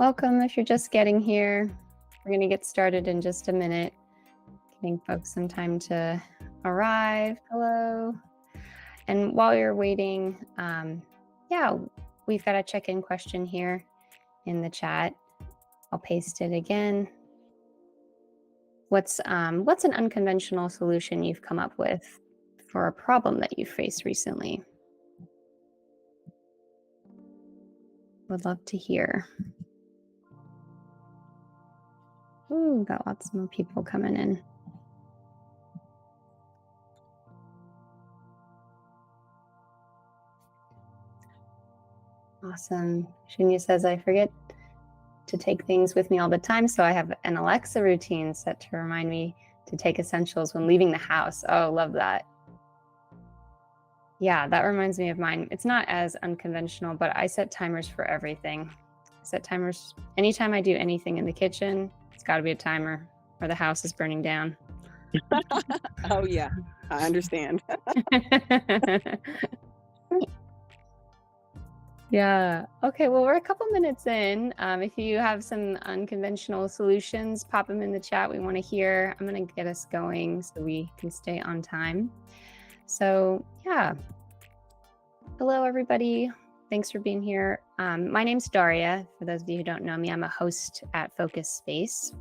Welcome if you're just getting here. We're going to get started in just a minute, giving folks some time to arrive. Hello. And while you're waiting, yeah, we've got a check-in question here in the chat. I'll paste it again. What's an unconventional solution you've come up with for a problem that you faced recently? Would love to hear. Ooh, got lots more people coming in. Awesome. Shunya says, I forget to take things with me all the time, so I have an Alexa routine set to remind me to take essentials when leaving the house. Oh, love that. Yeah, that reminds me of mine. It's not as unconventional, but I set timers for everything. I set timers anytime I do anything in the kitchen. It's got to be a timer or the house is burning down. Oh, yeah, I understand. Yeah. Okay. Well, we're a couple minutes in. If you have some unconventional solutions, pop them in the chat. We want to hear. I'm going to get us going so we can stay on time. So, yeah. Hello, everybody. Thanks for being here. My name's Daria. For those of you who don't know me, I'm a host at Focus Space.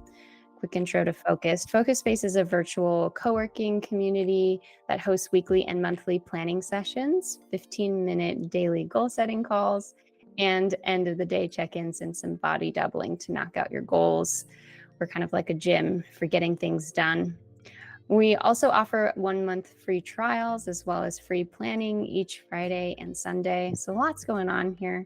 Quick intro to Focus. Focus Space is a virtual co-working community that hosts weekly and monthly planning sessions, 15-minute daily goal-setting calls, and end-of-the-day check-ins and some body doubling to knock out your goals. We're kind of like a gym for getting things done. We also offer 1-month free trials as well as free planning each Friday and Sunday. So lots going on here.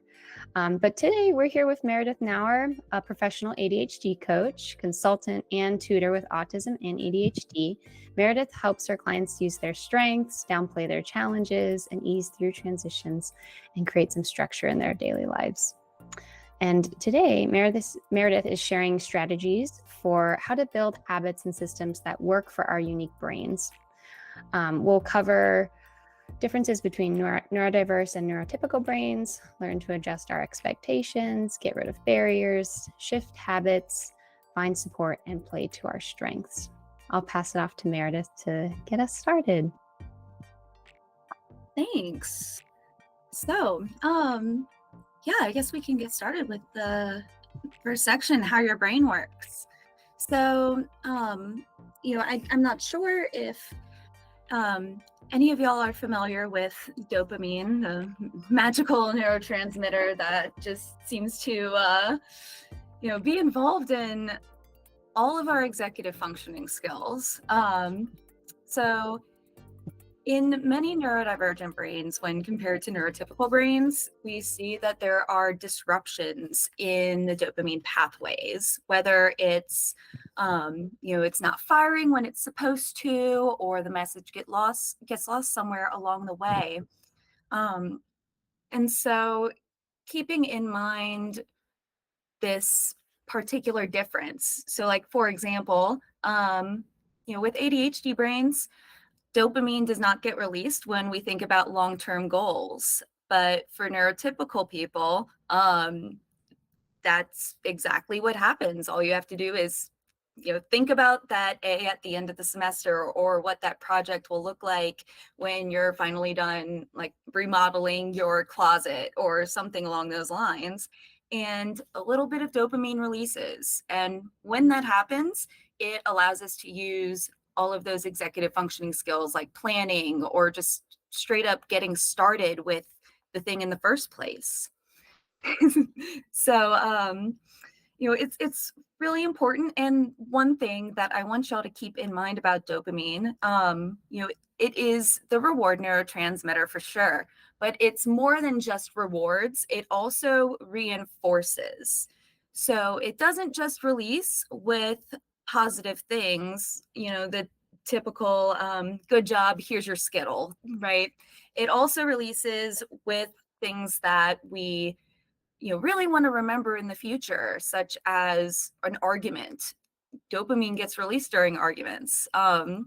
But today we're here with Meredith Nauer, a professional ADHD coach, consultant, and tutor with autism and ADHD. Meredith helps her clients use their strengths, downplay their challenges, and ease through transitions and create some structure in their daily lives. And today, Meredith is sharing strategies for how to build habits and systems that work for our unique brains. We'll cover differences between neurodiverse and neurotypical brains, learn to adjust our expectations, get rid of barriers, shift habits, find support, and play to our strengths. I'll pass it off to Meredith to get us started. Thanks. So, yeah, I guess we can get started with the first section, how your brain works. So, I'm not sure if any of y'all are familiar with dopamine, the magical neurotransmitter that just seems to, be involved in all of our executive functioning skills. So in many neurodivergent brains, when compared to neurotypical brains, we see that there are disruptions in the dopamine pathways, whether it's, it's not firing when it's supposed to, or the message gets lost somewhere along the way. And so keeping in mind this particular difference. So like, for example, with ADHD brains, dopamine does not get released when we think about long-term goals. But for neurotypical people, that's exactly what happens. All you have to do is, think about that A at the end of the semester, or what that project will look like when you're finally done, like remodeling your closet or something along those lines. And a little bit of dopamine releases. And when that happens, it allows us to use all of those executive functioning skills like planning, or just straight up getting started with the thing in the first place. So, it's really important. And one thing that I want y'all to keep in mind about dopamine, it is the reward neurotransmitter for sure, but it's more than just rewards. It also reinforces. So it doesn't just release with positive things, the typical good job, here's your Skittle, right? It also releases with things that we really want to remember in the future, such as an argument. Dopamine gets released during arguments. Fun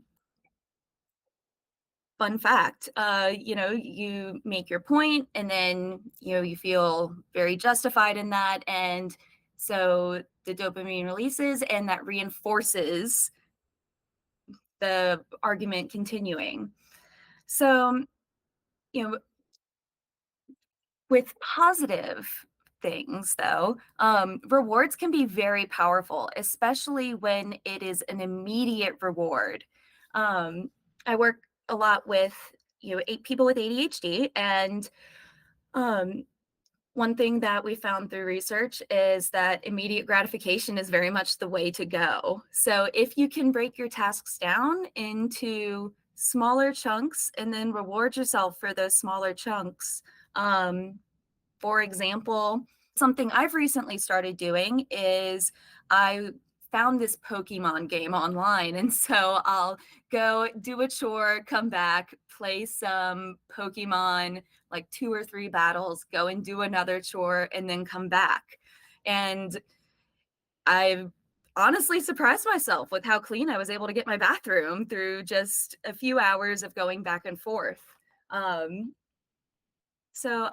fact, you make your point, and then, you feel very justified in that. And So the dopamine releases, and that reinforces the argument continuing. So, you know, with positive things, though, rewards can be very powerful, especially when it is an immediate reward. Um, I work a lot with people with ADHD, and um, one thing that we found through research is that immediate gratification is very much the way to go. So if you can break your tasks down into smaller chunks and then reward yourself for those smaller chunks. For example, something I've recently started doing is I found this Pokemon game online. And so I'll go do a chore, come back, play some Pokemon, like 2 or 3 battles, go and do another chore, and then come back. And I've honestly surprised myself with how clean I was able to get my bathroom through just a few hours of going back and forth. Um, so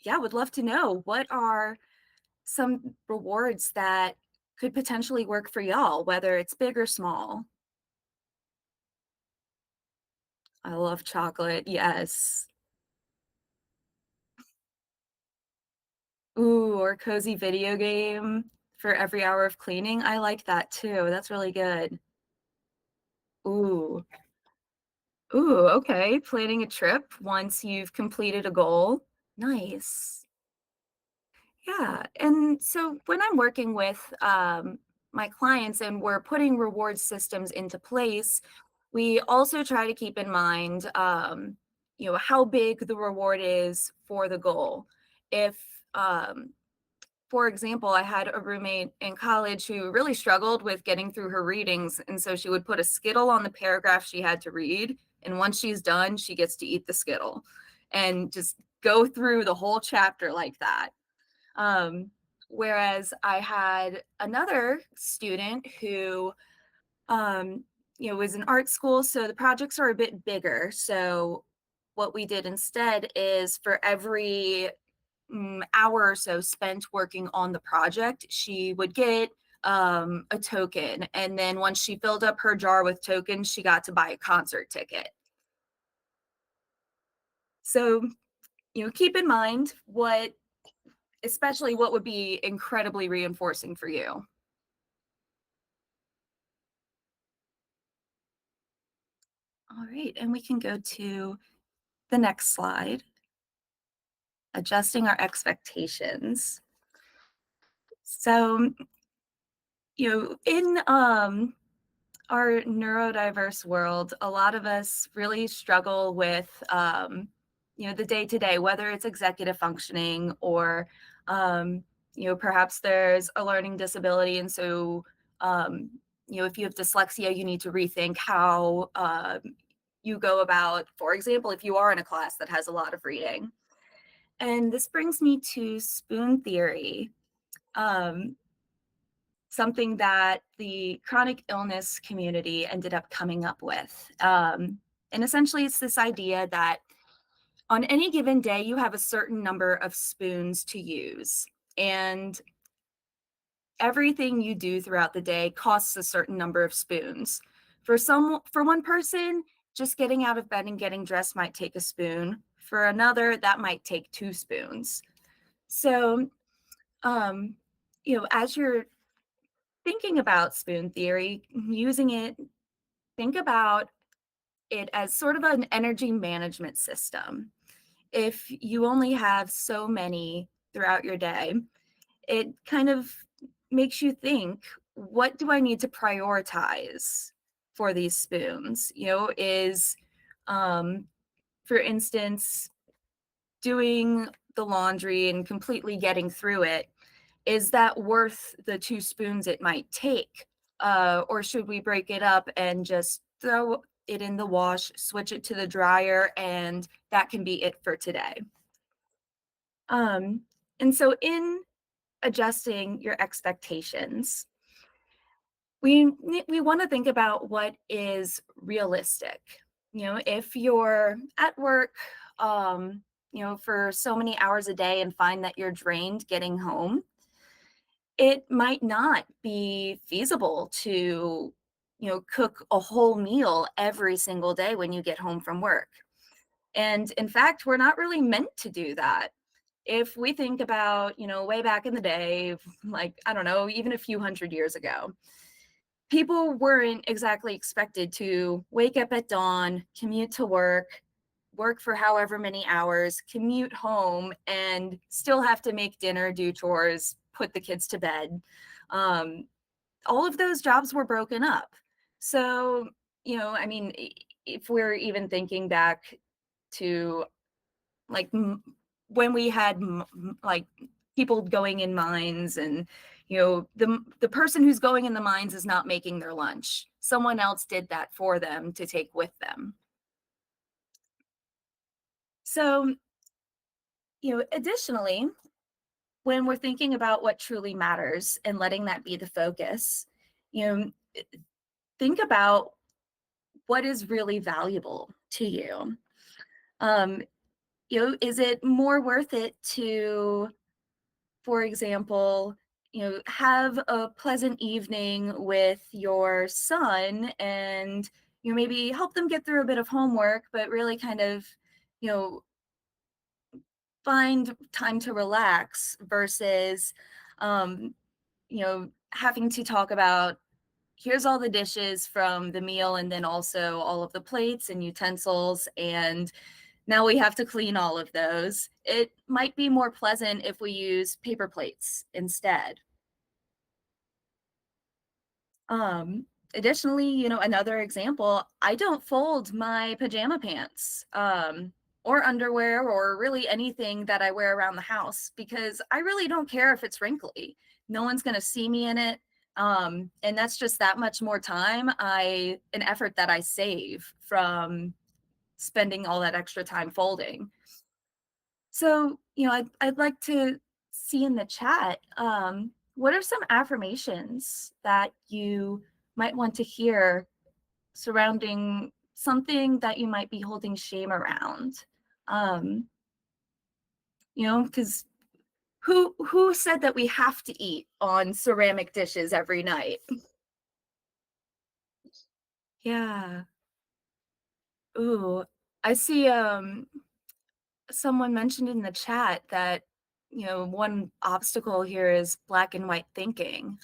yeah, would love to know, what are some rewards that could potentially work for y'all, whether it's big or small. I love chocolate. Yes. Ooh, or cozy video game for every hour of cleaning. I like that too. That's really good. Ooh. Ooh, okay. Planning a trip once you've completed a goal. Nice. Yeah. And so when I'm working with my clients and we're putting reward systems into place, we also try to keep in mind, how big the reward is for the goal. If, um, for example, I had a roommate in college who really struggled with getting through her readings. And so she would put a Skittle on the paragraph she had to read. And once she's done, she gets to eat the Skittle and just go through the whole chapter like that. Um, Whereas I had another student who, was in art school, so the projects are a bit bigger. So what we did instead is, for every hour or so spent working on the project, she would get a token. And then once she filled up her jar with tokens, she got to buy a concert ticket. So, keep in mind especially what would be incredibly reinforcing for you. All right, and we can go to the next slide, adjusting our expectations. So, in our neurodiverse world, a lot of us really struggle with, the day to day, whether it's executive functioning or, perhaps there's a learning disability. And so, if you have dyslexia, you need to rethink how you go about, for example, if you are in a class that has a lot of reading. And this brings me to spoon theory. Um, Something that the chronic illness community ended up coming up with. And essentially, it's this idea that on any given day, you have a certain number of spoons to use. And everything you do throughout the day costs a certain number of spoons. For one person, just getting out of bed and getting dressed might take a spoon. For another, that might take 2 spoons. So, as you're thinking about spoon theory, using it, think about it as sort of an energy management system. If you only have so many throughout your day, it kind of makes you think, what do I need to prioritize for these spoons? Is, for instance, doing the laundry and completely getting through it, is that worth the 2 spoons it might take? Or should we break it up and just throw it in the wash, switch it to the dryer, and that can be it for today? And so in adjusting your expectations, we want to think about what is realistic. If you're at work, for so many hours a day and find that you're drained getting home, it might not be feasible to, cook a whole meal every single day when you get home from work. And in fact, we're not really meant to do that. If we think about, way back in the day, like, I don't know, even a few hundred years ago, people weren't exactly expected to wake up at dawn, commute to work for however many hours, commute home, and still have to make dinner, do chores, put the kids to bed. Um, all of those jobs were broken up. So, I mean, if we're even thinking back to like when we had like people going in mines, and the person who's going in the mines is not making their lunch, someone else did that for them to take with them. So, additionally, when we're thinking about what truly matters and letting that be the focus, you know think about what is really valuable to you. um is it more worth it to, for example, have a pleasant evening with your son, and maybe help them get through a bit of homework, but really kind of, you know, find time to relax versus, having to talk about, here's all the dishes from the meal, and then also all of the plates and utensils, and now we have to clean all of those. It might be more pleasant if we use paper plates instead. Um, Additionally, another example, I don't fold my pajama pants, or underwear, or really anything that I wear around the house, because I really don't care if it's wrinkly. No one's going to see me in it. And that's just that much more time, an effort that I save from spending all that extra time folding. So, I'd like to see in the chat, what are some affirmations that you might want to hear surrounding something that you might be holding shame around? Um, because who said that we have to eat on ceramic dishes every night? Yeah. Ooh, I see. Someone mentioned in the chat that, one obstacle here is black and white thinking.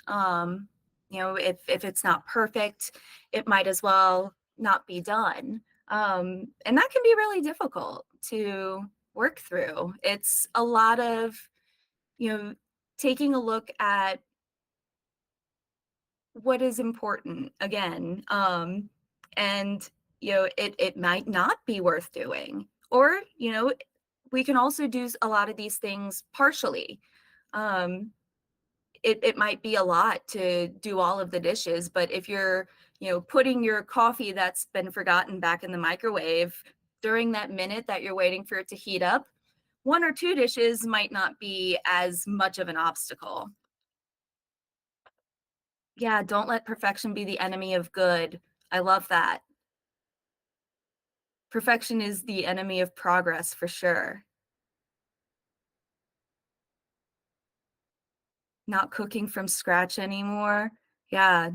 If it's not perfect, it might as well not be done. And that can be really difficult to work through. It's a lot of, you know, taking a look at what is important again. And it might not be worth doing. Or, we can also do a lot of these things partially. Um, it might be a lot to do all of the dishes, but if you're, putting your coffee that's been forgotten back in the microwave, during that minute that you're waiting for it to heat up, one or two dishes might not be as much of an obstacle. Yeah, don't let perfection be the enemy of good. I love that. Perfection is the enemy of progress for sure. Not cooking from scratch anymore. Yeah,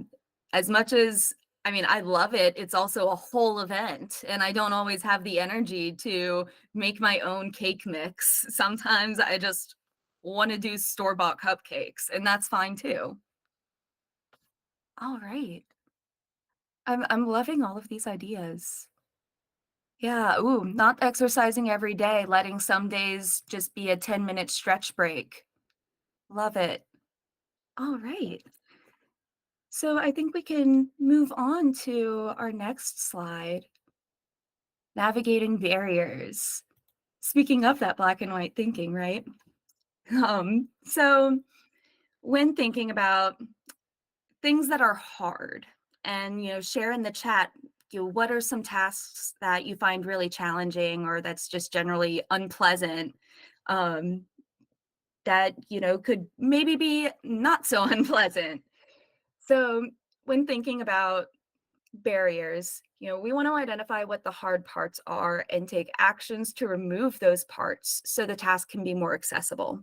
as much as, I mean, I love it, it's also a whole event, and I don't always have the energy to make my own cake mix. Sometimes I just want to do store-bought cupcakes, and that's fine too. All right. I'm loving all of these ideas. Yeah, ooh, not exercising every day, letting some days just be a 10-minute stretch break. Love it. All right. So I think we can move on to our next slide, navigating barriers. Speaking of that black and white thinking, right? So when thinking about things that are hard, and share in the chat, what are some tasks that you find really challenging, or that's just generally unpleasant, um, that could maybe be not so unpleasant. So when thinking about barriers, we want to identify what the hard parts are and take actions to remove those parts so the task can be more accessible.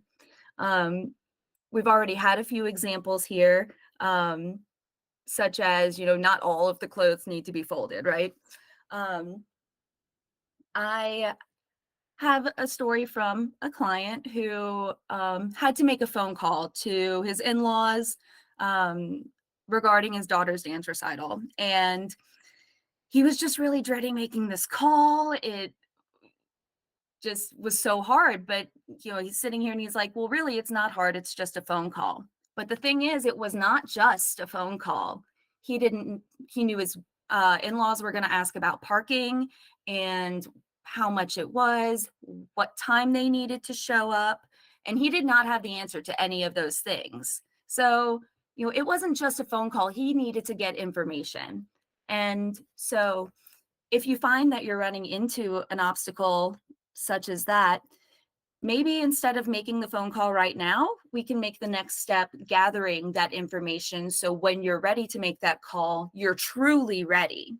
Um, we've already had a few examples here, such as, not all of the clothes need to be folded, right? Um, I have a story from a client who had to make a phone call to his in-laws um, regarding his daughter's dance recital. And he was just really dreading making this call. It just was so hard. But, he's sitting here and he's like, well, really, it's not hard. It's just a phone call. But the thing is, it was not just a phone call. He knew his in-laws were going to ask about parking and how much it was, what time they needed to show up. And he did not have the answer to any of those things. So, it wasn't just a phone call. He needed to get information. And so if you find that you're running into an obstacle such as that, maybe instead of making the phone call right now, we can make the next step gathering that information. So when you're ready to make that call, you're truly ready.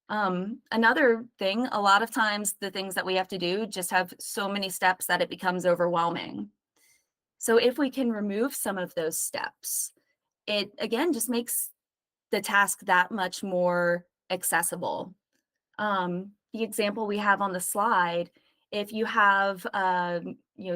Another thing, a lot of times the things that we have to do just have so many steps that it becomes overwhelming. So if we can remove some of those steps, it again just makes the task that much more accessible. The example we have on the slide, if you have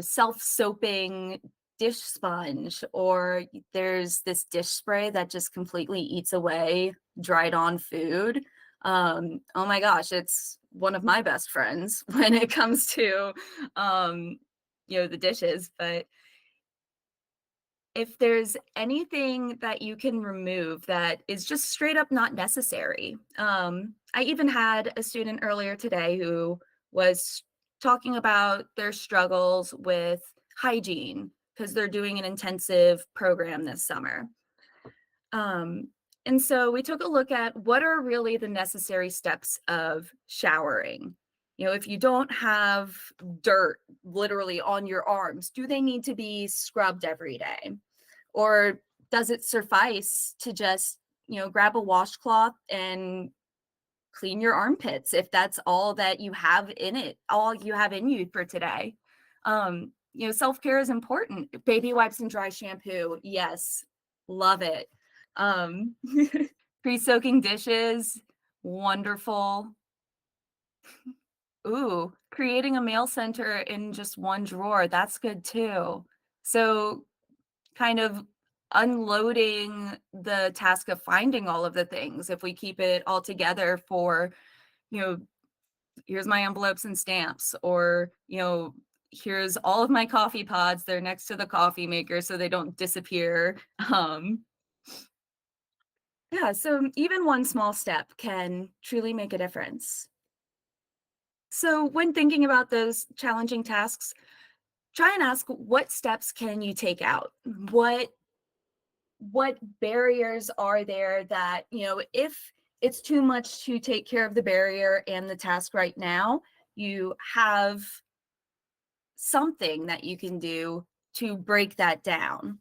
self-soaping dish sponge, or there's this dish spray that just completely eats away dried on food. Oh my gosh, it's one of my best friends when it comes to the dishes. But if there's anything that you can remove that is just straight up not necessary. I even had a student earlier today who was talking about their struggles with hygiene because they're doing an intensive program this summer. And so we took a look at what are really the necessary steps of showering. If you don't have dirt literally on your arms, do they need to be scrubbed every day? Or does it suffice to just, grab a washcloth and clean your armpits if that's all that you have in it, all you have in you for today? Self-care is important. Baby wipes and dry shampoo. Yes. Love it. Pre-soaking dishes. Wonderful. Ooh, creating a mail center in just one drawer. That's good too. So kind of unloading the task of finding all of the things, if we keep it all together for, here's my envelopes and stamps, or, here's all of my coffee pods. They're next to the coffee maker so they don't disappear. Yeah, so even one small step can truly make a difference. So when thinking about those challenging tasks, try and ask, what steps can you take out? What barriers are there that, if it's too much to take care of the barrier and the task right now, you have something that you can do to break that down.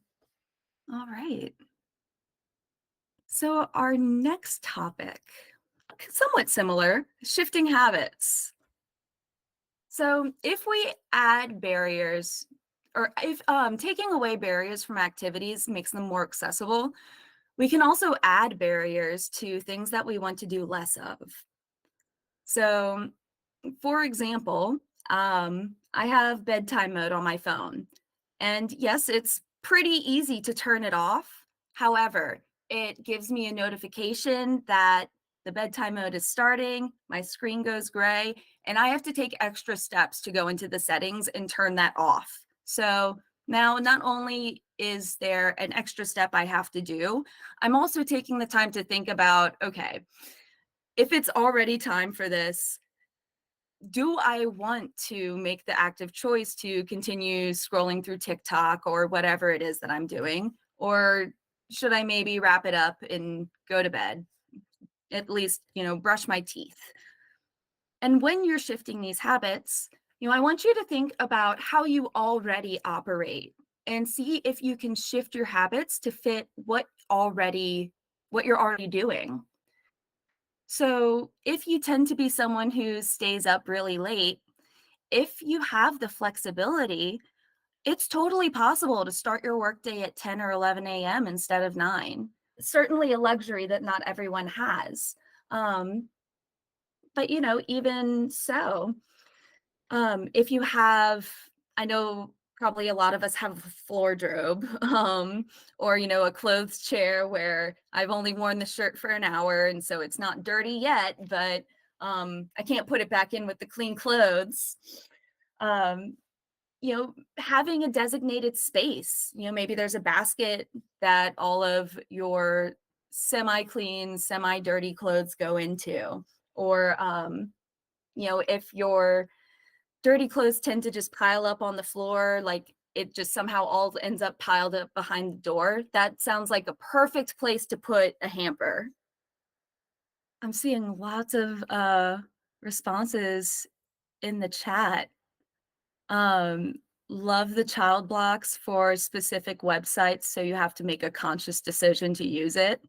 All right. So our next topic, somewhat similar, shifting habits. So if we add barriers, or if taking away barriers from activities makes them more accessible, we can also add barriers to things that we want to do less of. So, for example, I have bedtime mode on my phone. And yes, it's pretty easy to turn it off. However, it gives me a notification that the bedtime mode is starting, my screen goes gray, and I have to take extra steps to go into the settings and turn that off. So now not only is there an extra step I have to do, I'm also taking the time to think about, okay, if it's already time for this, do I want to make the active choice to continue scrolling through TikTok or whatever it is that I'm doing? Or should I maybe wrap it up and go to bed? At least, brush my teeth. And when you're shifting these habits, I want you to think about how you already operate and see if you can shift your habits to fit what you're already doing. So if you tend to be someone who stays up really late, if you have the flexibility it's totally possible to start your workday at 10 or 11 a.m. instead of 9. Certainly a luxury that not everyone has. Um, but even so, if you have, I know probably a lot of us have a floor drobe, or a clothes chair where I've only worn the shirt for an hour, and so it's not dirty yet, but I can't put it back in with the clean clothes. Having a designated space, maybe there's a basket that all of your semi-clean, semi-dirty clothes go into, or if your dirty clothes tend to just pile up on the floor, like it just somehow all ends up piled up behind the door, that sounds like a perfect place to put a hamper. I'm seeing lots of responses in the chat. Um, love the child blocks for specific websites, so you have to make a conscious decision to use it.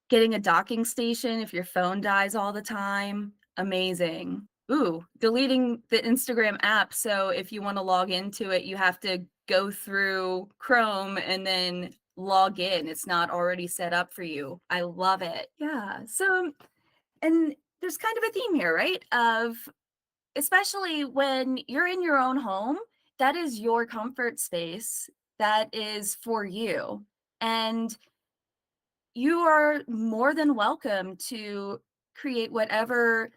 Getting a docking station if your phone dies all the time, amazing. Ooh, deleting the Instagram app, so if you want to log into it, you have to go through Chrome and then log in. It's not already set up for you. I love it. Yeah. So, and there's kind of a theme here, right? Of especially when you're in your own home, that is your comfort space. That is for you. And you are more than welcome to create whatever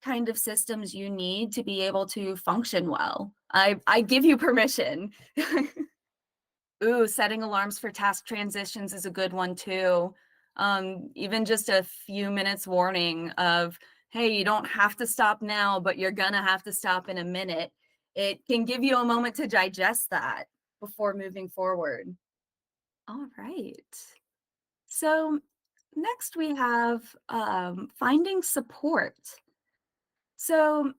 kind of systems you need to be able to function well. I give you permission. Ooh, setting alarms for task transitions is a good one too. Even just a few minutes warning of, hey, you don't have to stop now, but you're gonna have to stop in a minute. It can give you a moment to digest that before moving forward. All right. So next we have finding support. So,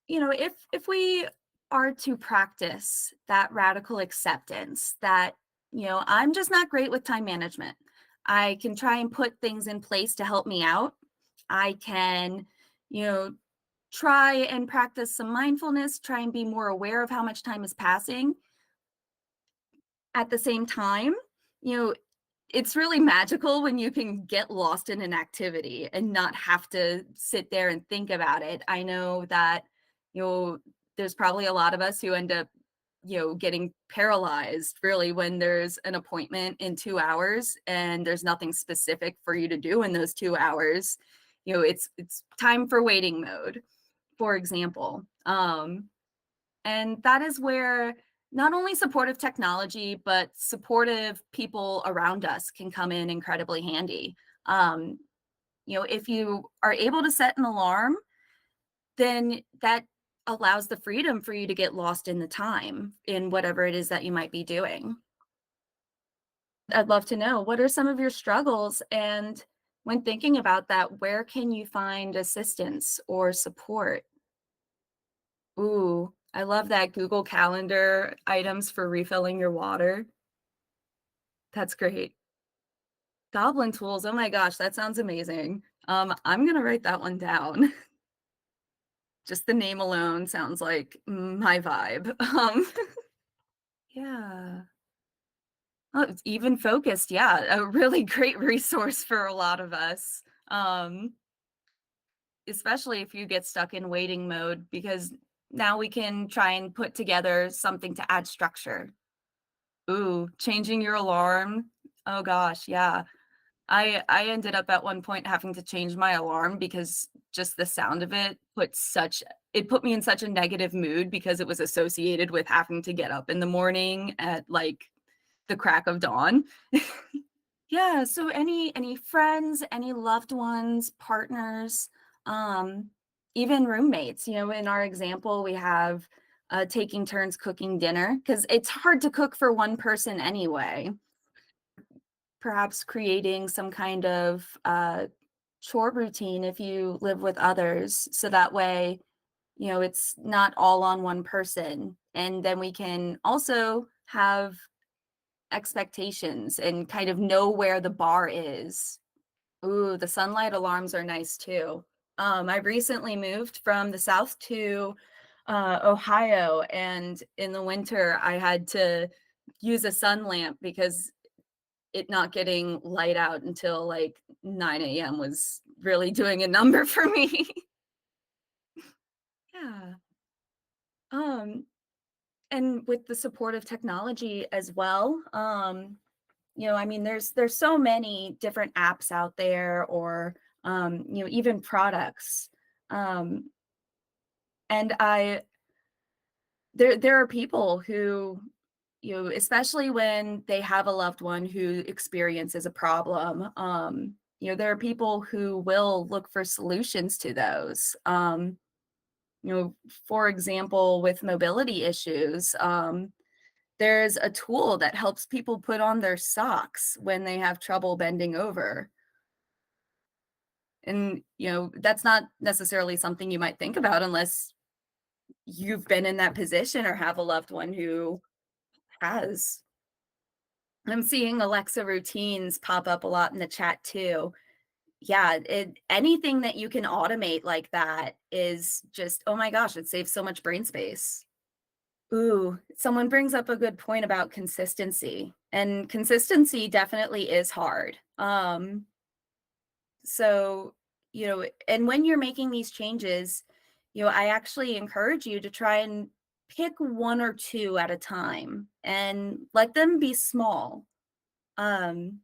if we are to practice that radical acceptance that, I'm just not great with time management. I can try and put things in place to help me out. I can, you know, try and practice some mindfulness, try and be more aware of how much time is passing. At the same time, you know, it's really magical when you can get lost in an activity and not have to sit there and think about it. I know that, there's probably a lot of us who end up, getting paralyzed really when there's an appointment in 2 hours and there's nothing specific for you to do in those 2 hours. It's time for waiting mode, for example. And that is where not only supportive technology, but supportive people around us can come in incredibly handy. Um, if you are able to set an alarm, then that allows the freedom for you to get lost in the time in whatever it is that you might be doing. I'd love to know, what are some of your struggles? And when thinking about that, where can you find assistance or support? Ooh, I love that Google Calendar items for refilling your water. That's great. Goblin tools. Oh my gosh, that sounds amazing. I'm gonna write that one down. Just the name alone sounds like my vibe. Yeah. Oh, it's even focused. Yeah, a really great resource for a lot of us. Especially if you get stuck in waiting mode, because now we can try and put together something to add structure. Ooh, changing your alarm. Oh gosh, yeah. I ended up at one point having to change my alarm because just the sound of it put me in such a negative mood because it was associated with having to get up in the morning at like the crack of dawn. Yeah, so any friends, any loved ones, partners, um, even roommates, in our example, we have taking turns cooking dinner because it's hard to cook for one person anyway. Perhaps creating some kind of chore routine if you live with others, so that way, it's not all on one person. And then we can also have expectations and kind of know where the bar is. Ooh, the sunlight alarms are nice too. I recently moved from the South to Ohio, and in the winter I had to use a sun lamp because it not getting light out until like 9 a.m. was really doing a number for me. Yeah. Um, and with the support of technology as well, I mean, there's so many different apps out there, or even products. Um, and I there are people who, especially when they have a loved one who experiences a problem, there are people who will look for solutions to those. For example, with mobility issues, there's a tool that helps people put on their socks when they have trouble bending over. And, that's not necessarily something you might think about unless you've been in that position or have a loved one who has. I'm seeing Alexa routines pop up a lot in the chat too. Yeah, anything that you can automate like that is just, oh my gosh, it saves so much brain space. Ooh, someone brings up a good point about consistency, and consistency definitely is hard. So, and when you're making these changes, I actually encourage you to try and pick one or two at a time and let them be small. Um,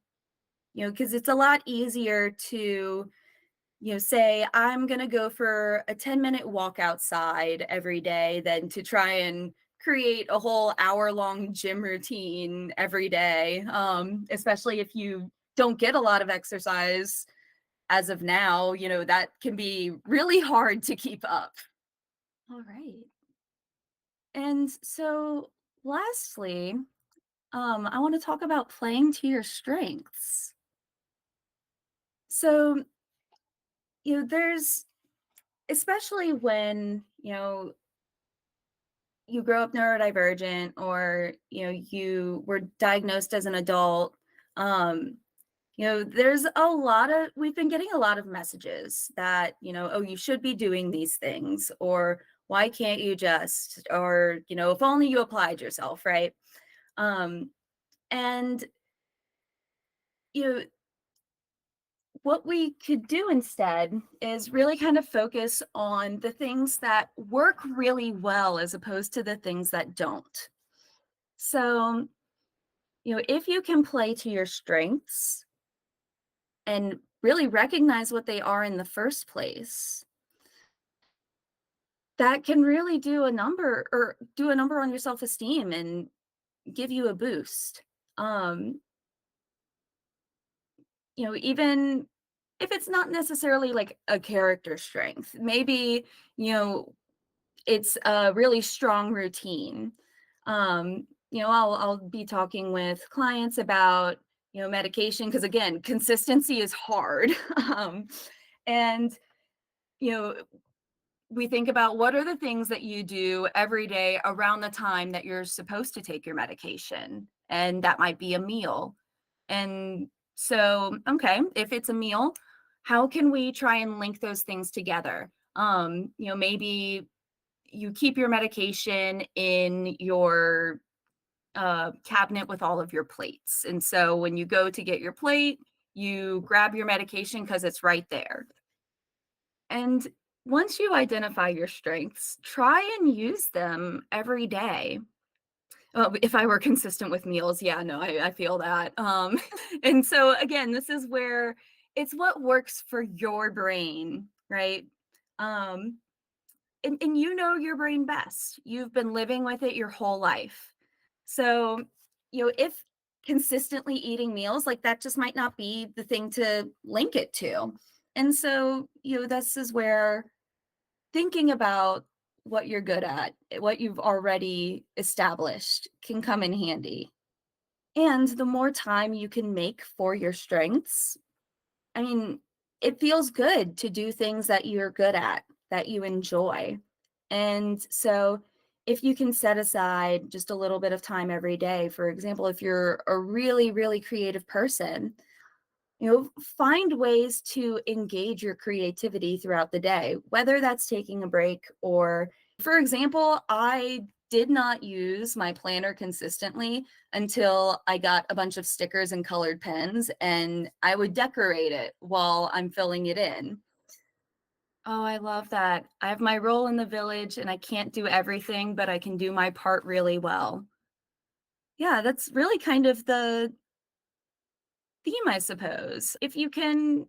because it's a lot easier to, say, I'm going to go for a 10-minute walk outside every day than to try and create a whole hour-long gym routine every day, especially if you don't get a lot of exercise as of now. That can be really hard to keep up. All right. And so lastly, I want to talk about playing to your strengths. So, there's, especially when, you grow up neurodivergent, or, you were diagnosed as an adult, there's we've been getting a lot of messages that, oh, you should be doing these things, or why can't you just, or, if only you applied yourself, right? And, you know, what we could do instead is really kind of focus on the things that work really well as opposed to the things that don't. So, if you can play to your strengths and really recognize what they are in the first place, that can really do a number on your self-esteem and give you a boost. Um, even if it's not necessarily like a character strength, maybe, it's a really strong routine. I'll be talking with clients about, medication, because again, consistency is hard. And, you know, we think about what are the things that you do every day around the time that you're supposed to take your medication. And that might be a meal. And so, okay, if it's a meal, how can we try and link those things together? Maybe you keep your medication in your cabinet with all of your plates. And so when you go to get your plate, you grab your medication because it's right there. And once you identify your strengths, try and use them every day. If I were consistent with meals, yeah, no, I feel that. And so again, this is where it's what works for your brain, right? And you know your brain best. You've been living with it your whole life. So, if consistently eating meals, like that just might not be the thing to link it to. And so, this is where thinking about what you're good at, what you've already established, can come in handy. And the more time you can make for your strengths, I mean, it feels good to do things that you're good at, that you enjoy. And so if you can set aside just a little bit of time every day, for example, if you're a really, really creative person, find ways to engage your creativity throughout the day, whether that's taking a break or, For example, I did not use my planner consistently until I got a bunch of stickers and colored pens, and I would decorate it while I'm filling it in. Oh, I love that. I have my role in the village and I can't do everything, but I can do my part really well. Yeah, that's really kind of the theme, I suppose. If you can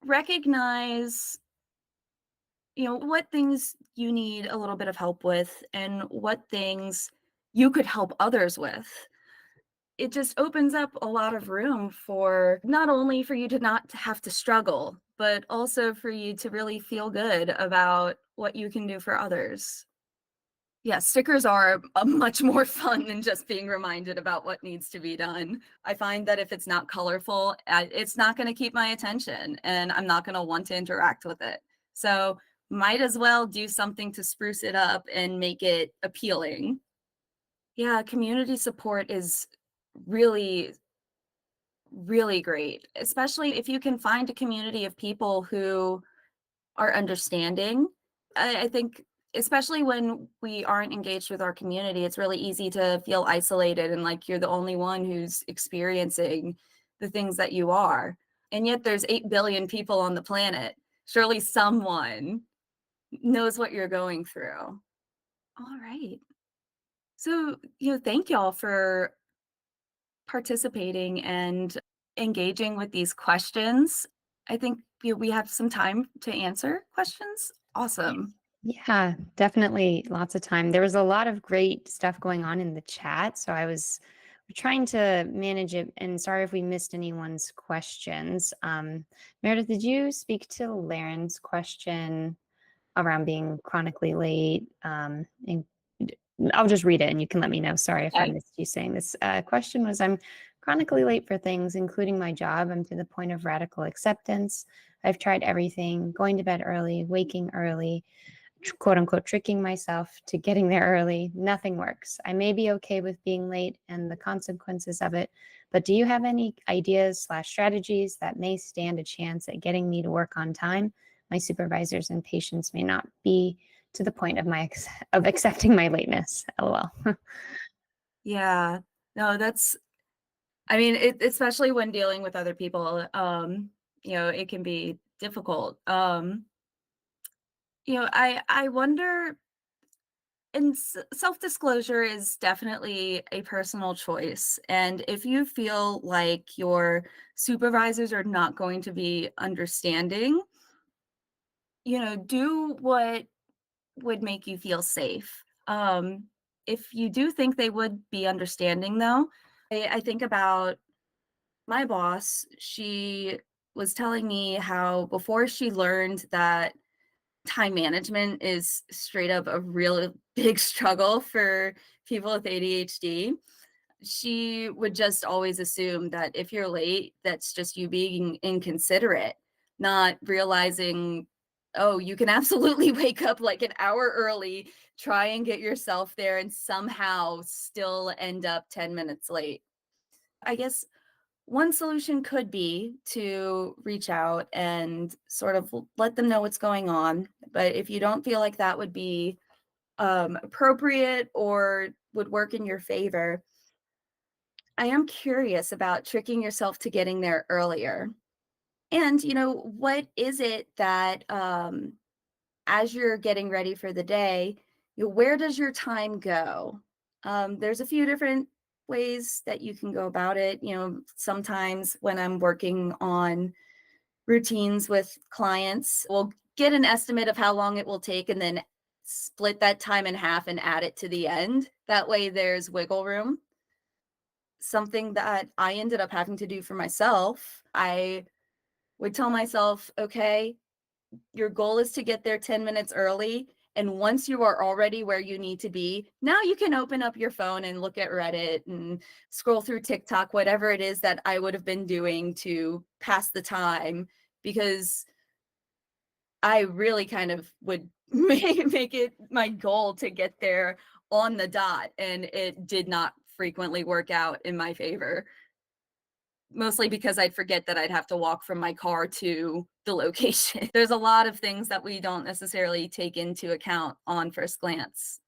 recognize, what things you need a little bit of help with and what things you could help others with, it just opens up a lot of room for not only for you to not have to struggle, but also for you to really feel good about what you can do for others. Yeah, stickers are much more fun than just being reminded about what needs to be done. I find that if it's not colorful, it's not going to keep my attention and I'm not going to want to interact with it. So, might as well do something to spruce it up and make it appealing. Yeah, community support is really, really great, especially if you can find a community of people who are understanding. I think, especially when we aren't engaged with our community, it's really easy to feel isolated and like you're the only one who's experiencing the things that you are. And yet there's 8 billion people on the planet. Surely someone knows what you're going through. All right. So, thank y'all for participating and engaging with these questions. I think we have some time to answer questions. Awesome. Yeah, definitely lots of time. There was a lot of great stuff going on in the chat, so I was trying to manage it. And sorry if we missed anyone's questions. Meredith, did you speak to Laren's question around being chronically late? I'll just read it and you can let me know. Sorry if I missed you saying this. Question was, I'm chronically late for things, including my job. I'm to the point of radical acceptance. I've tried everything, going to bed early, waking early, quote unquote, tricking myself to getting there early. Nothing works. I may be okay with being late and the consequences of it, but do you have any ideas/strategies that may stand a chance at getting me to work on time? My supervisors and patients may not be to the point of accepting my lateness. LOL. Yeah. No, I mean, especially when dealing with other people, it can be difficult. I wonder, and self-disclosure is definitely a personal choice. And if you feel like your supervisors are not going to be understanding, do what would make you feel safe. If you do think they would be understanding, though, I think about my boss. She was telling me how before she learned that time management is straight up a real big struggle for people with ADHD, she would just always assume that if you're late, that's just you being inconsiderate, not realizing, oh, you can absolutely wake up like an hour early, try and get yourself there, and somehow still end up 10 minutes late. I guess one solution could be to reach out and sort of let them know what's going on. But if you don't feel like that would be appropriate or would work in your favor, I am curious about tricking yourself to getting there earlier. And, what is it that, as you're getting ready for the day, where does your time go? There's a few different ways that you can go about it. Sometimes when I'm working on routines with clients, we'll get an estimate of how long it will take and then split that time in half and add it to the end. That way there's wiggle room. Something that I ended up having to do for myself, I would tell myself, okay, your goal is to get there 10 minutes early. And once you are already where you need to be, now you can open up your phone and look at Reddit and scroll through TikTok, whatever it is that I would have been doing to pass the time, because I really kind of would make it my goal to get there on the dot. And it did not frequently work out in my favor. mostly because I'd forget that I'd have to walk from my car to the location. There's a lot of things that we don't necessarily take into account on first glance.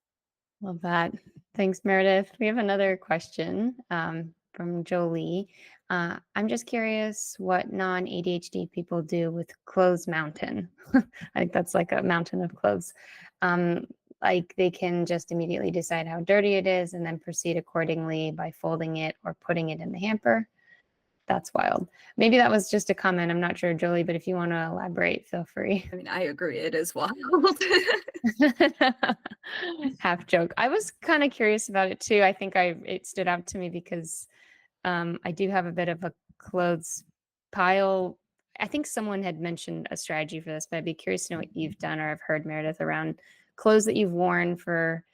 Love that. Thanks, Meredith. We have another question from Jolie. I'm just curious what non-ADHD people do with clothes mountain. I think that's like a mountain of clothes. Like they can just immediately decide how dirty it is and then proceed accordingly by folding it or putting it in the hamper. That's wild. Maybe that was just a comment. I'm not sure, Jolie, but if you want to elaborate, feel free. I mean, I agree, it is wild. Half joke. I was kind of curious about it too. I think it stood out to me because I do have a bit of a clothes pile. I think someone had mentioned a strategy for this, but I'd be curious to know what you've done or have heard, Meredith, around clothes that you've worn for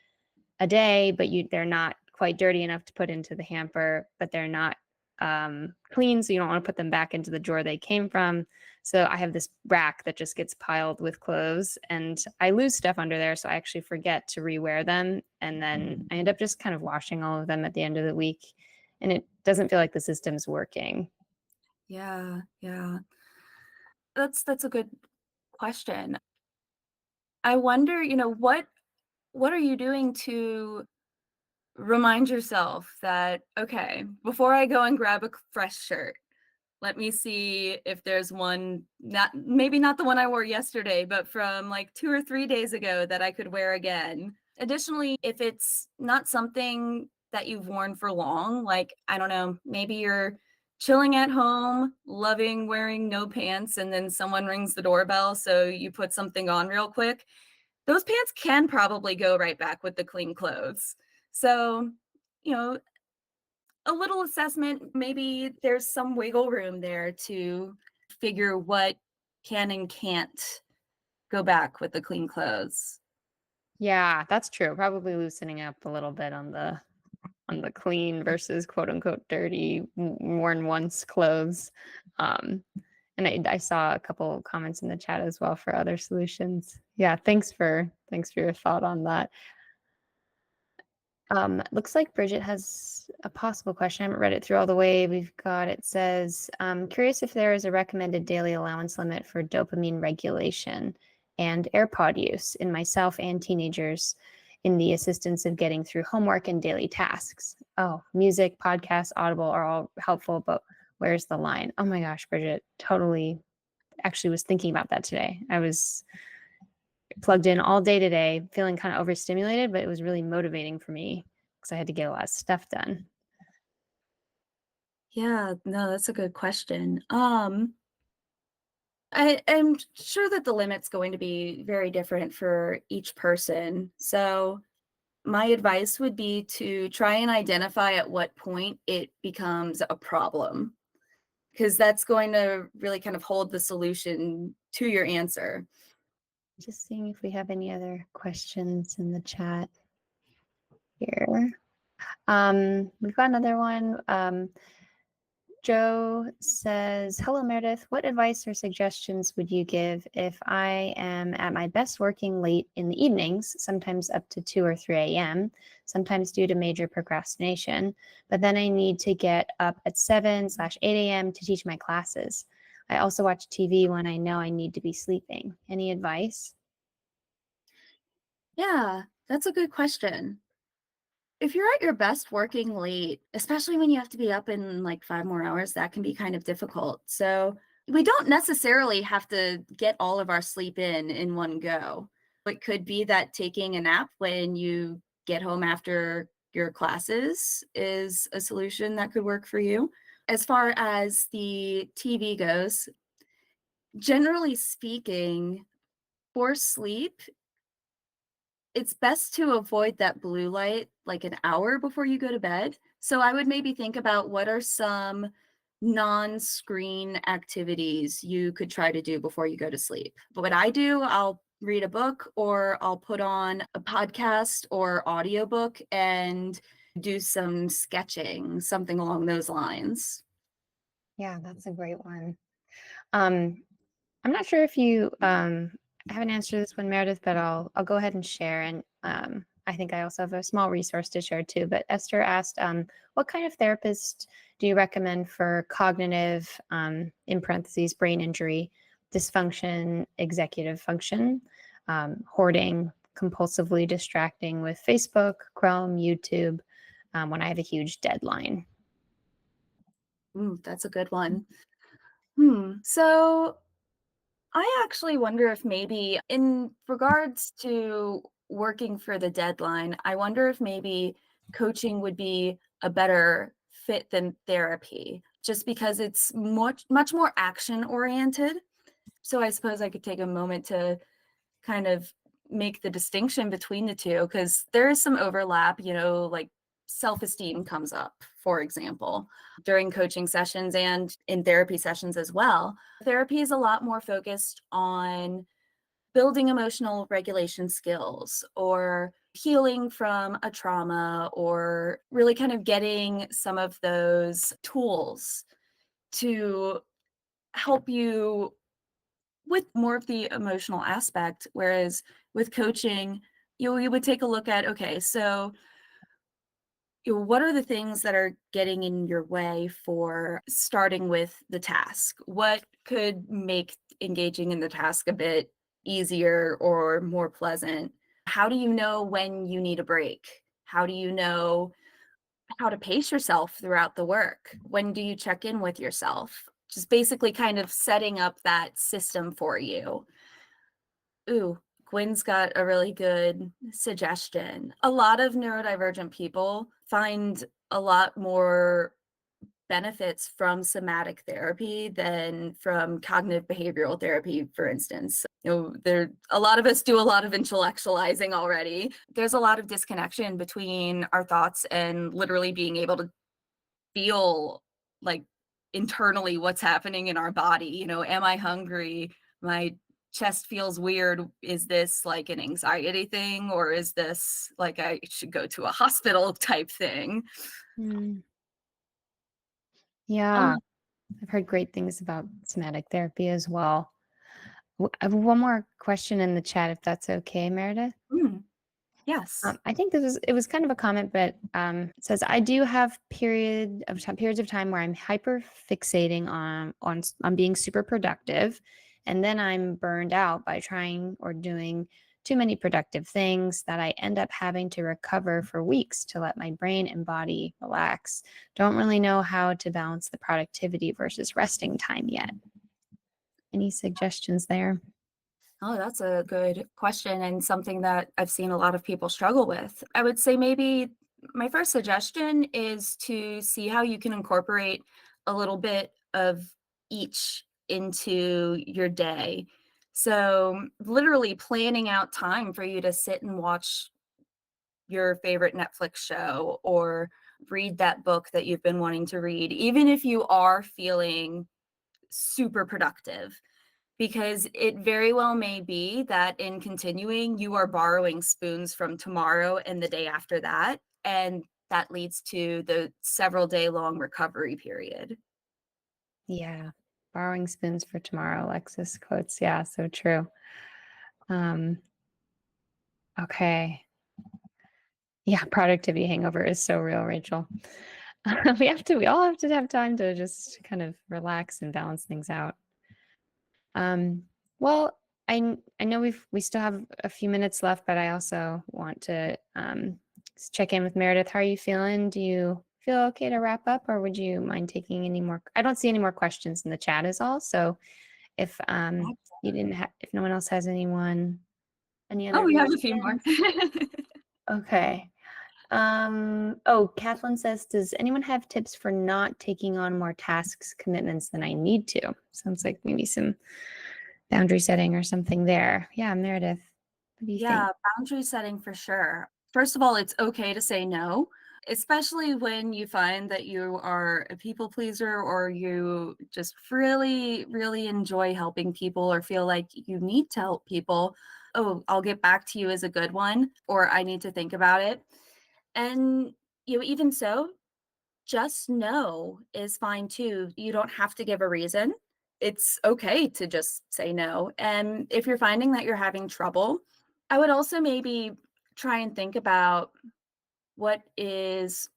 a day, but they're not quite dirty enough to put into the hamper, but they're not clean, so you don't want to put them back into the drawer they came from. So I have this rack that just gets piled with clothes, and I lose stuff under there, so I actually forget to rewear them, and then I end up just kind of washing all of them at the end of the week, and it doesn't feel like the system's working. Yeah. That's a good question. I wonder, what are you doing to remind yourself that, okay, before I go and grab a fresh shirt, let me see if there's one, maybe not the one I wore yesterday, but from like 2 or 3 days ago that I could wear again. Additionally, if it's not something that you've worn for long, like, I don't know, maybe you're chilling at home, loving wearing no pants, and then someone rings the doorbell, so you put something on real quick. Those pants can probably go right back with the clean clothes. So, you know, a little assessment, maybe there's some wiggle room there to figure what can and can't go back with the clean clothes. Yeah, that's true. Probably loosening up a little bit on the clean versus quote unquote dirty worn once clothes. Um, and I saw a couple comments in the chat as well for other solutions. Yeah, thanks for your thought on that. Looks like Bridget has a possible question. I haven't read it through all the way. It says, curious if there is a recommended daily allowance limit for dopamine regulation and AirPod use in myself and teenagers in the assistance of getting through homework and daily tasks. Oh, music, podcasts, Audible are all helpful, but where's the line? Oh my gosh, Bridget, totally actually was thinking about that today. I was plugged in all day today, feeling kind of overstimulated, but it was really motivating for me because I had to get a lot of stuff done. Yeah, no, that's a good question. I'm sure that the limit's going to be very different for each person. So my advice would be to try and identify at what point it becomes a problem, because that's going to really kind of hold the solution to your answer. Just seeing if we have any other questions in the chat here. We've got another one. Joe says, hello, Meredith. What advice or suggestions would you give if I am at my best working late in the evenings, sometimes up to 2 or 3 a.m., sometimes due to major procrastination, but then I need to get up at 7/8 a.m. to teach my classes. I also watch TV when I know I need to be sleeping. Any advice? Yeah, that's a good question. If you're at your best working late, especially when you have to be up in like 5 more hours, that can be kind of difficult. So we don't necessarily have to get all of our sleep in one go. It could be that taking a nap when you get home after your classes is a solution that could work for you. As far as the TV goes, generally speaking, for sleep, it's best to avoid that blue light like an hour before you go to bed. So I would maybe think about what are some non-screen activities you could try to do before you go to sleep. But what I do, I'll read a book or I'll put on a podcast or audiobook and do some sketching, something along those lines. Yeah, that's a great one. I'm not sure if you haven't answered this one, Meredith, but I'll go ahead and share. And I think I also have a small resource to share too. But Esther asked, what kind of therapist do you recommend for cognitive, in parentheses, brain injury, dysfunction, executive function, hoarding, compulsively distracting with Facebook, Chrome, YouTube, when I have a huge deadline? Ooh, that's a good one. So I actually wonder if maybe in regards to working for the deadline, I wonder if maybe coaching would be a better fit than therapy, just because it's much more action oriented. So I suppose I could take a moment to kind of make the distinction between the two, because there is some overlap, like self-esteem comes up, for example, during coaching sessions and in therapy sessions as well. Therapy is a lot more focused on building emotional regulation skills or healing from a trauma, or really kind of getting some of those tools to help you with more of the emotional aspect. Whereas with coaching, you would take a look at, okay, so what are the things that are getting in your way for starting with the task? What could make engaging in the task a bit easier or more pleasant? How do you know when you need a break? How do you know how to pace yourself throughout the work? When do you check in with yourself? Just basically kind of setting up that system for you. Ooh, Gwen's got a really good suggestion. A lot of neurodivergent people find a lot more benefits from somatic therapy than from cognitive behavioral therapy, for instance. There a lot of us do a lot of intellectualizing already. There's a lot of disconnection between our thoughts and literally being able to feel like internally what's happening in our body. Am I hungry? My chest feels weird. Is this like an anxiety thing, or is this like I should go to a hospital type thing? Mm. Yeah, I've heard great things about somatic therapy as well. I have one more question in the chat, if that's okay, Meredith. Yes. I think it was kind of a comment, but it says, I do have periods of time where I'm hyper fixating on being super productive, and then I'm burned out by trying or doing too many productive things that I end up having to recover for weeks to let my brain and body relax. Don't really know how to balance the productivity versus resting time yet. Any suggestions there? Oh, that's a good question, and something that I've seen a lot of people struggle with. I would say maybe my first suggestion is to see how you can incorporate a little bit of each into your day. So, literally planning out time for you to sit and watch your favorite Netflix show or read that book that you've been wanting to read, even if you are feeling super productive, because it very well may be that in continuing, you are borrowing spoons from tomorrow and the day after that. And that leads to the several day long recovery period. Yeah. Borrowing spoons for tomorrow, Alexis quotes. Yeah, so true. Um, okay. Yeah, productivity hangover is so real, Rachel. We all have to have time to just kind of relax and balance things out. Um, well, I know we still have a few minutes left, but I also want to check in with Meredith. How are you feeling? Do you feel okay to wrap up, or would you mind taking any more? I don't see any more questions in the chat is all. So if if no one else has any Oh, other we have a few more. questions? Okay. Oh, Kathleen says, does anyone have tips for not taking on more tasks, commitments than I need to? Sounds like maybe some boundary setting or something there. Yeah, Meredith, what do you think? Yeah, boundary setting for sure. First of all, it's okay to say no, especially when you find that you are a people pleaser or you just really, really enjoy helping people or feel like you need to help people. Oh, I'll get back to you is a good one, or I need to think about it. And even so, just no is fine too. You don't have to give a reason. It's okay to just say no. And if you're finding that you're having trouble, I would also maybe try and think about what is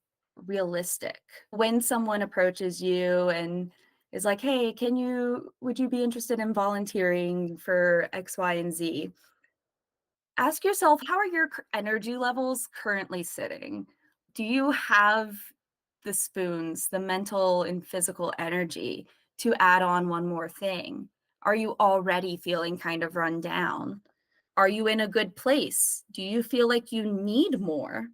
realistic. When someone approaches you and is like, "Hey, would you be interested in volunteering for X, Y, and Z?" Ask yourself, how are your energy levels currently sitting? Do you have the spoons, the mental and physical energy to add on one more thing? Are you already feeling kind of run down? Are you in a good place? Do you feel like you need more?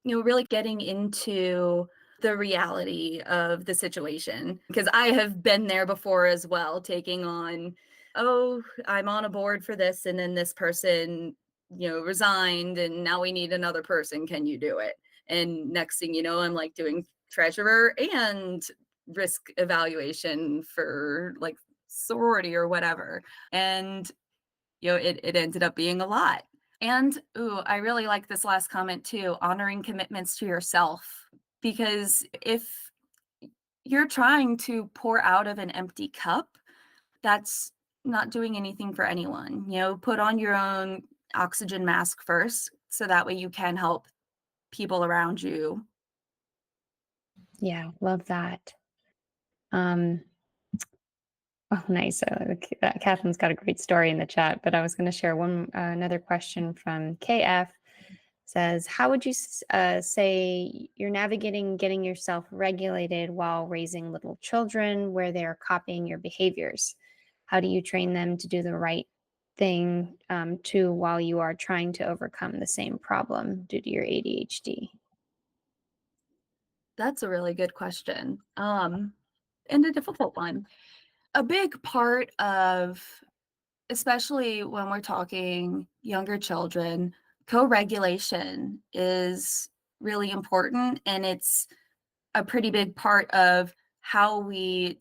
Really getting into the reality of the situation, because I have been there before as well, taking on, oh, I'm on a board for this, and then this person, resigned, and now we need another person. Can you do it? And next thing you know, I'm like doing treasurer and risk evaluation for like sorority or whatever. And it ended up being a lot. And I really like this last comment too, honoring commitments to yourself. Because if you're trying to pour out of an empty cup, that's not doing anything for anyone. Put on your own oxygen mask first, so that way you can help people around you. Yeah, love that. Um, oh, nice. Catherine's got a great story in the chat, but I was going to share another question from KF. Says, how would you say you're navigating getting yourself regulated while raising little children where they're copying your behaviors? How do you train them to do the right thing too while you are trying to overcome the same problem due to your ADHD? That's a really good question. And a difficult one. A big part of, especially when we're talking younger children, co-regulation is really important, and it's a pretty big part of how we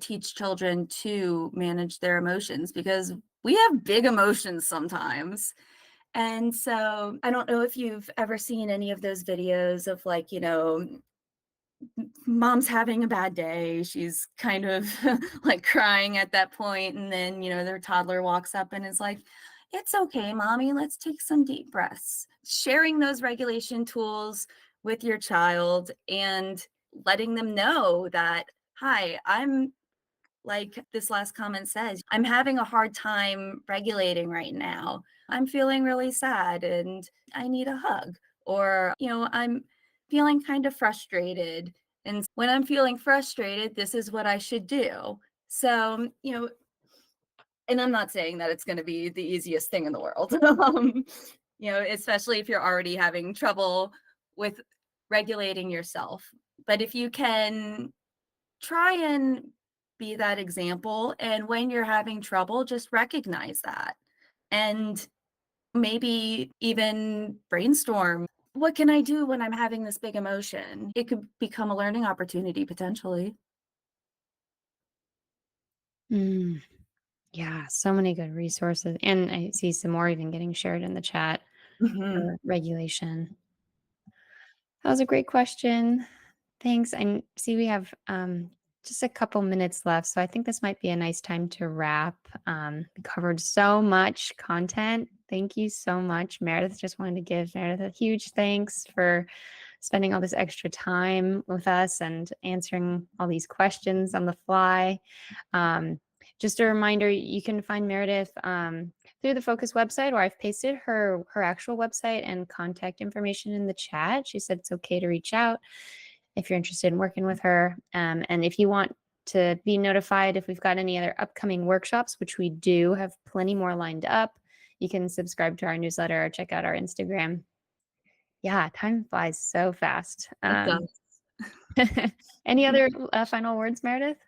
teach children to manage their emotions, because we have big emotions sometimes. And so I don't know if you've ever seen any of those videos of like, mom's having a bad day. She's kind of like crying at that point, and then, their toddler walks up and is like, "It's okay, mommy, let's take some deep breaths." Sharing those regulation tools with your child and letting them know that, "Hi, I'm," like this last comment says, "I'm having a hard time regulating right now. I'm feeling really sad and I need a hug." Or, "I'm feeling kind of frustrated. And when I'm feeling frustrated, this is what I should do." So, and I'm not saying that it's going to be the easiest thing in the world, especially if you're already having trouble with regulating yourself. But if you can try and be that example, and when you're having trouble, just recognize that. And maybe even brainstorm, what can I do when I'm having this big emotion? It could become a learning opportunity potentially. Mm, yeah, so many good resources. And I see some more even getting shared in the chat Mhm. for regulation. That was a great question. Thanks. I see we have just a couple minutes left, so I think this might be a nice time to wrap. We covered so much content. Thank you so much, Meredith. Just wanted to give Meredith a huge thanks for spending all this extra time with us and answering all these questions on the fly. Just a reminder, you can find Meredith through the Focus website, or I've pasted her actual website and contact information in the chat. She said it's okay to reach out if you're interested in working with her. And if you want to be notified if we've got any other upcoming workshops, which we do have plenty more lined up, you can subscribe to our newsletter or check out our Instagram. Yeah, time flies so fast. It does. Any other final words, Meredith?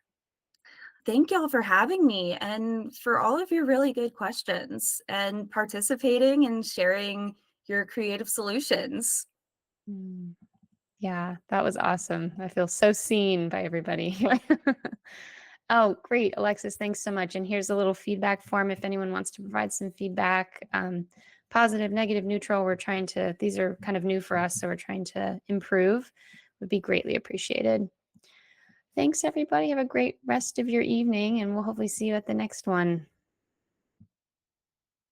Thank y'all for having me and for all of your really good questions and participating and sharing your creative solutions. Mm. Yeah, that was awesome. I feel so seen by everybody. Oh, great. Alexis, thanks so much. And here's a little feedback form if anyone wants to provide some feedback, positive, negative, neutral. These are kind of new for us, so we're trying to improve. Would be greatly appreciated. Thanks, everybody. Have a great rest of your evening, and we'll hopefully see you at the next one.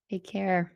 Take care.